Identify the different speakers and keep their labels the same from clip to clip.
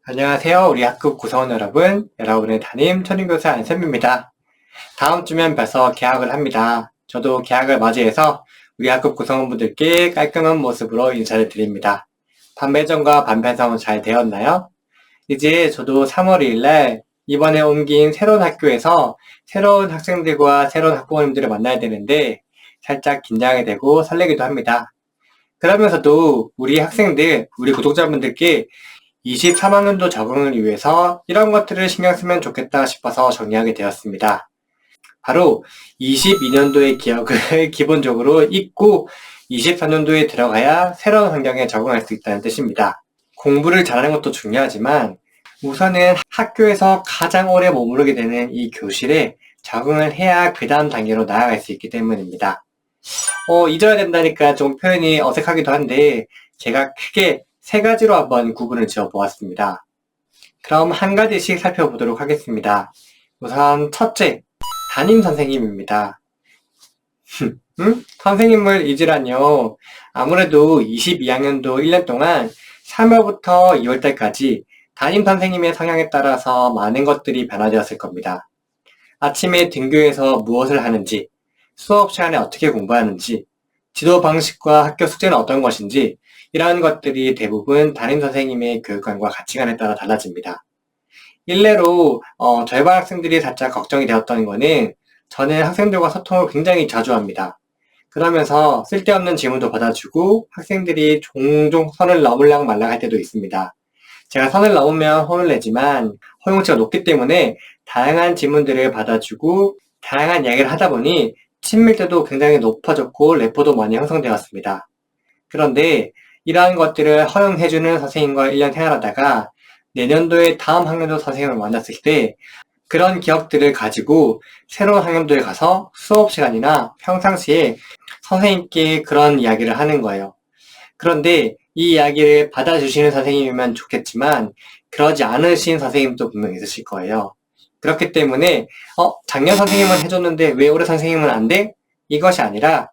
Speaker 1: 안녕하세요. 우리 학급 구성원 여러분. 여러분의 담임 초등교사 안쌤입니다. 다음 주면 벌써 개학을 합니다. 저도 개학을 맞이해서 우리 학급 구성원분들께 깔끔한 모습으로 인사를 드립니다. 반배정과 반배정 잘 되었나요? 이제 저도 3월 2일날 이번에 옮긴 새로운 학교에서 새로운 학생들과 새로운 학부모님들을 만나야 되는데 살짝 긴장이 되고 설레기도 합니다. 그러면서도 우리 학생들, 우리 구독자분들께 23학년도 적응을 위해서 이런 것들을 신경 쓰면 좋겠다 싶어서 정리하게 되었습니다. 바로 22년도의 기억을 기본적으로 잊고 24년도에 들어가야 새로운 환경에 적응할 수 있다는 뜻입니다. 공부를 잘하는 것도 중요하지만 우선은 학교에서 가장 오래 머무르게 되는 이 교실에 적응을 해야 그 다음 단계로 나아갈 수 있기 때문입니다. 잊어야 된다니까 좀 표현이 어색하기도 한데 제가 크게 세 가지로 한번 구분을 지어 보았습니다. 그럼 한 가지씩 살펴보도록 하겠습니다. 우선 첫째, 담임 선생님입니다. 선생님을 잊으라뇨. 아무래도 22학년도 1년 동안 3월부터 2월달까지 담임 선생님의 성향에 따라서 많은 것들이 변화되었을 겁니다. 아침에 등교해서 무엇을 하는지, 수업 시간에 어떻게 공부하는지, 지도 방식과 학교 숙제는 어떤 것인지 이러한 것들이 대부분 담임 선생님의 교육관과 가치관에 따라 달라집니다. 일례로 저희 반 학생들이 살짝 걱정이 되었던 거는 저는 학생들과 소통을 굉장히 자주 합니다. 그러면서 쓸데없는 질문도 받아주고 학생들이 종종 선을 넘으려고 말랑 할 때도 있습니다. 제가 선을 넘으면 혼을 내지만 허용치가 높기 때문에 다양한 질문들을 받아주고 다양한 이야기를 하다 보니 친밀도도 굉장히 높아졌고 래퍼도 많이 형성되었습니다. 그런데 이러한 것들을 허용해주는 선생님과 1년 생활하다가 내년도에 다음 학년도 선생님을 만났을 때 그런 기억들을 가지고 새로운 학년도에 가서 수업 시간이나 평상시에 선생님께 그런 이야기를 하는 거예요. 그런데 이 이야기를 받아주시는 선생님이면 좋겠지만 그러지 않으신 선생님도 분명 있으실 거예요. 그렇기 때문에 작년 선생님은 해줬는데 왜 올해 선생님은 안 돼? 이것이 아니라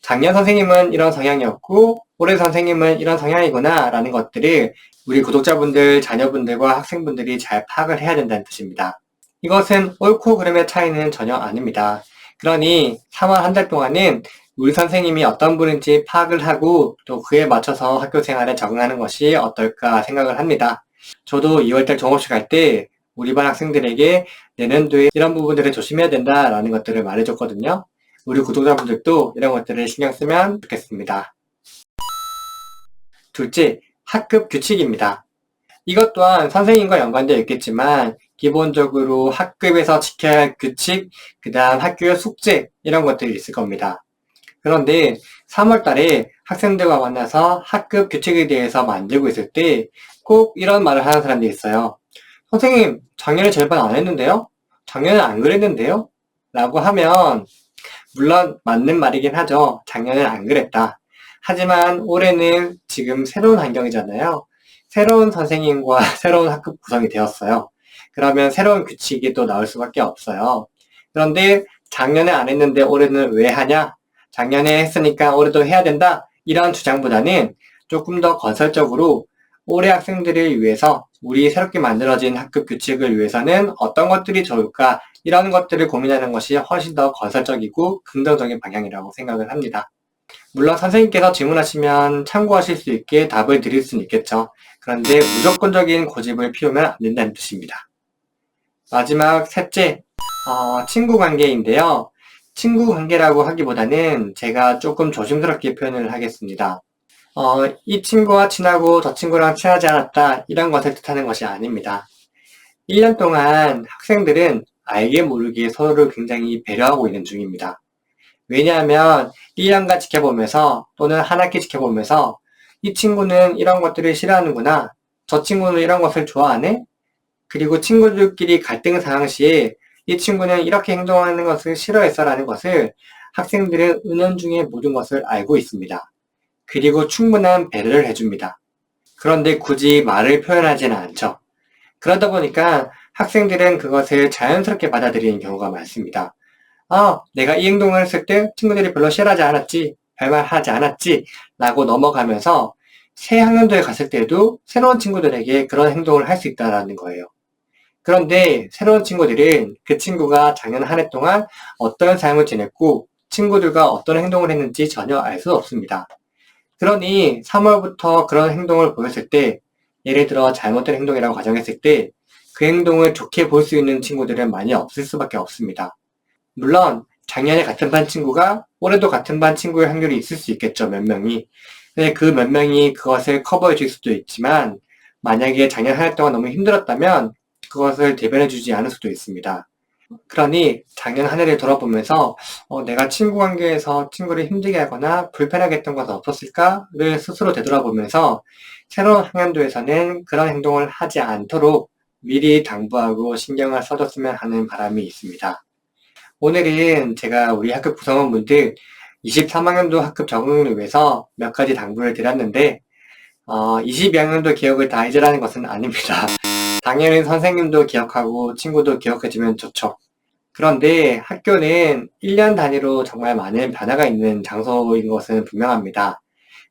Speaker 1: 작년 선생님은 이런 성향이었고 올해 선생님은 이런 성향이구나 라는 것들을 우리 구독자분들, 자녀분들과 학생분들이 잘 파악을 해야 된다는 뜻입니다. 이것은 옳고 그름의 차이는 전혀 아닙니다. 그러니 3월 한 달 동안은 우리 선생님이 어떤 분인지 파악을 하고 또 그에 맞춰서 학교 생활에 적응하는 것이 어떨까 생각을 합니다. 저도 2월달 종업식 할 때 우리 반 학생들에게 내년도에 이런 부분들을 조심해야 된다라는 것들을 말해줬거든요. 우리 구독자분들도 이런 것들을 신경 쓰면 좋겠습니다. 둘째, 학급 규칙입니다. 이것 또한 선생님과 연관되어 있겠지만 기본적으로 학급에서 지켜야 할 규칙, 그 다음 학교의 숙제 이런 것들이 있을 겁니다. 그런데 3월 달에 학생들과 만나서 학급 규칙에 대해서 만들고 있을 때 꼭 이런 말을 하는 사람들이 있어요. 선생님, 작년에 절반 안 했는데요? 작년에 안 그랬는데요? 라고 하면 물론 맞는 말이긴 하죠. 작년엔 안 그랬다. 하지만 올해는 지금 새로운 환경이잖아요. 새로운 선생님과 새로운 학급 구성이 되었어요. 그러면 새로운 규칙이 또 나올 수밖에 없어요. 그런데 작년에 안 했는데 올해는 왜 하냐? 작년에 했으니까 올해도 해야 된다. 이런 주장보다는 조금 더 건설적으로 올해 학생들을 위해서 우리 새롭게 만들어진 학급 규칙을 위해서는 어떤 것들이 좋을까? 이런 것들을 고민하는 것이 훨씬 더 건설적이고 긍정적인 방향이라고 생각을 합니다. 물론 선생님께서 질문하시면 참고하실 수 있게 답을 드릴 수는 있겠죠. 그런데 무조건적인 고집을 피우면 안 된다는 뜻입니다. 마지막 셋째, 친구 관계인데요. 친구 관계라고 하기보다는 제가 조금 조심스럽게 표현을 하겠습니다. 이 친구와 친하고 저 친구랑 친하지 않았다 이런 것을 뜻하는 것이 아닙니다. 1년 동안 학생들은 알게 모르게 서로를 굉장히 배려하고 있는 중입니다. 왜냐하면 1년간 지켜보면서 또는 한 학기 지켜보면서 이 친구는 이런 것들을 싫어하는구나. 저 친구는 이런 것을 좋아하네. 그리고 친구들끼리 갈등 상황 시에 이 친구는 이렇게 행동하는 것을 싫어했어라는 것을 학생들은 은연중에 모든 것을 알고 있습니다. 그리고 충분한 배려를 해줍니다. 그런데 굳이 말을 표현하지는 않죠. 그러다 보니까 학생들은 그것을 자연스럽게 받아들이는 경우가 많습니다. 내가 이 행동을 했을 때 친구들이 별로 싫어하지 않았지, 별말하지 않았지 라고 넘어가면서 새 학년도에 갔을 때도 새로운 친구들에게 그런 행동을 할 수 있다는 거예요. 그런데 새로운 친구들은 그 친구가 작년 한 해 동안 어떤 삶을 지냈고 친구들과 어떤 행동을 했는지 전혀 알 수 없습니다. 그러니 3월부터 그런 행동을 보였을 때, 예를 들어 잘못된 행동이라고 가정했을 때 그 행동을 좋게 볼 수 있는 친구들은 많이 없을 수밖에 없습니다. 물론 작년에 같은 반 친구가 올해도 같은 반 친구의 확률이 있을 수 있겠죠, 몇 명이. 근데 그 몇 명이 그것을 커버해 줄 수도 있지만, 만약에 작년 한 해 동안 너무 힘들었다면 그것을 대변해 주지 않을 수도 있습니다. 그러니 작년 한 해를 돌아보면서 내가 친구 관계에서 친구를 힘들게 하거나 불편하게 했던 것은 없었을까를 스스로 되돌아보면서 새로운 학년도에서는 그런 행동을 하지 않도록 미리 당부하고 신경을 써줬으면 하는 바람이 있습니다. 오늘은 제가 우리 학급 구성원분들 23학년도 학급 적응을 위해서 몇 가지 당부를 드렸는데 22학년도 기억을 다 잊으라는 것은 아닙니다. 당연히 선생님도 기억하고 친구도 기억해주면 좋죠. 그런데 학교는 1년 단위로 정말 많은 변화가 있는 장소인 것은 분명합니다.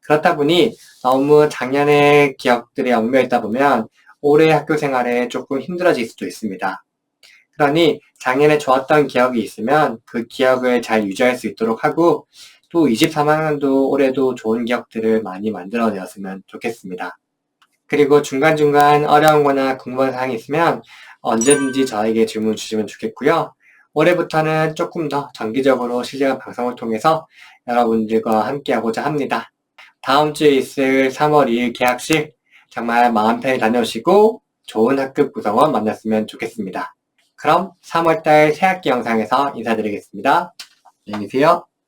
Speaker 1: 그렇다 보니 너무 작년의 기억들에 얽매있다 보면 올해 학교 생활에 조금 힘들어질 수도 있습니다. 그러니 작년에 좋았던 기억이 있으면 그 기억을 잘 유지할 수 있도록 하고, 또 23학년도 올해도 좋은 기억들을 많이 만들어내었으면 좋겠습니다. 그리고 중간중간 어려운 거나 궁금한 사항이 있으면 언제든지 저에게 질문 주시면 좋겠고요. 올해부터는 조금 더 정기적으로 실시간 방송을 통해서 여러분들과 함께하고자 합니다. 다음 주에 있을 3월 2일 개학식 정말 마음 편히 다녀오시고 좋은 학급 구성원 만났으면 좋겠습니다. 그럼 3월달 새학기 영상에서 인사드리겠습니다. 안녕히 계세요.